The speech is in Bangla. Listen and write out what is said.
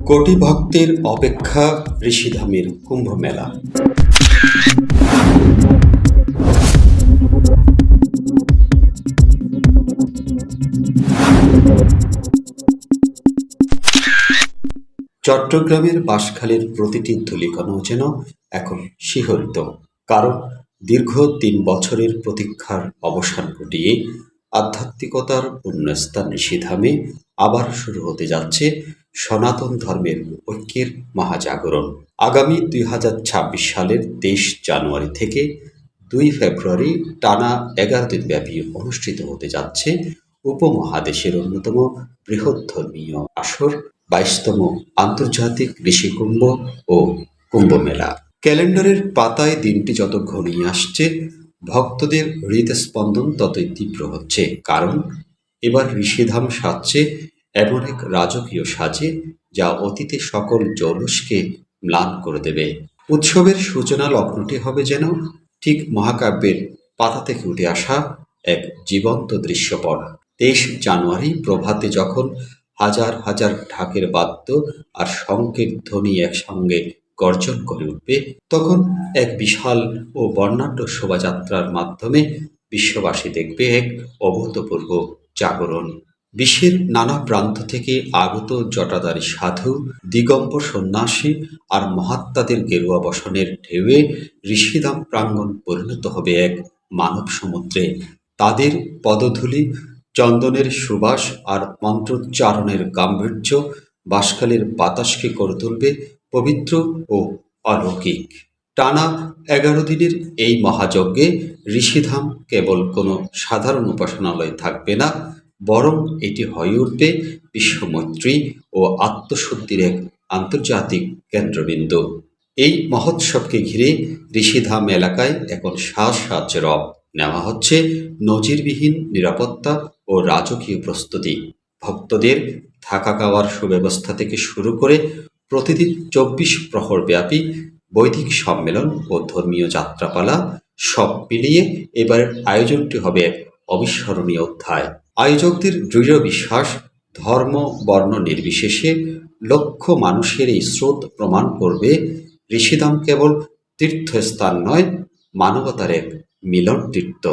কোটি ভক্তের অপেক্ষা ঋষিধামের কুম্ভ মেলা। চট্টগ্রামের বাঁশখালীর প্রতিটি ধূলিকণাও যেন এখন শিহরিত, কারণ দীর্ঘ ৩ বছরের প্রতীক্ষার অবসান ঘটিয়ে আধ্যাত্মিকতার পুণ্যস্থান ঋষিধামে আবার শুরু হতে যাচ্ছে সনাতন ধর্মের ঐক্যের মহাজাগরণ। আগামী ২০২৬ সালের ২৩ জানুয়ারি থেকে ২ ফেব্রুয়ারি টানা ১১ দিন ব্যাপী অনুষ্ঠিত হতে যাচ্ছে উপমহাদেশের অন্যতম বৃহৎ ধর্মীয় আসর ২২তম আন্তর্জাতিক ঋষিকুম্ভ ও কুম্ভ মেলা। ক্যালেন্ডারের পাতায় দিনটি যত ঘনিয়ে আসছে, ভক্তদের হৃদস্পন্দন ততই তীব্র হচ্ছে, কারণ এবার ঋষিধাম সাজছে এমন এক রাজকীয় সাজে যা অতীতে সকল জৌলুসকে ম্লান করে দেবে। উৎসবের সূচনা লগ্নটি হবে যেন ঠিক মহাকাব্যের পাতা থেকে উঠে আসা এক জীবন্ত দৃশ্যপট। ২৩ জানুয়ারি প্রভাতে যখন হাজার হাজার ঢাকের বাদ্য আর শঙ্খের ধ্বনি একসঙ্গে গর্জন করে উঠবে, তখন এক বিশাল ও বর্ণাঢ্য শোভাযাত্রার মাধ্যমে বিশ্ববাসী দেখবে এক অভূতপূর্ব জাগরণ। বিশ্বের নানা প্রান্ত থেকে আগত জটাধারী সাধু, দিগম্বর সন্ন্যাসী আর মহাত্মাদের গেরুয়া বসনের ঢেউয়ে ঋষিধাম প্রাঙ্গণ পরিণত হবে এক মানব সমুদ্রে। তাদের পদধূলি, চন্দনের সুবাস আর মন্ত্রোচ্চারণের গাম্ভীর্য বাঁশখালীর বাতাসকে করে তুলবে পবিত্র ও অলৌকিক। টানা ১১ দিনের এই মহাযজ্ঞে ঋষিধাম কেবল কোনো সাধারণ উপাসনালয় থাকবে না, বরং এটি হয়ে উঠবে বিশ্বমৈত্রী ও আত্মশুদ্ধির এক আন্তর্জাতিক কেন্দ্রবিন্দু। এই মহোৎসবকে ঘিরে ঋষিধাম এলাকায় এখন সাজ রব নেওয়া হচ্ছে নজিরবিহীন নিরাপত্তা ও রাজকীয় প্রস্তুতি। ভক্তদের থাকা খাওয়ার সুব্যবস্থা থেকে শুরু করে প্রতিদিন ২৪ প্রহর ব্যাপী বৈদিক সম্মেলন ও ধর্মীয় যাত্রাপালা সব মিলিয়ে এবারের আয়োজনটি হবে এক অবিস্মরণীয় অধ্যায়। আয়োজকদের দৃঢ় বিশ্বাস, ধর্ম বর্ণ নির্বিশেষে লক্ষ মানুষের এই স্রোত প্রমাণ করবে ঋষিধাম কেবল তীর্থস্থান নয়, মানবতার এক মিলন তীর্থ।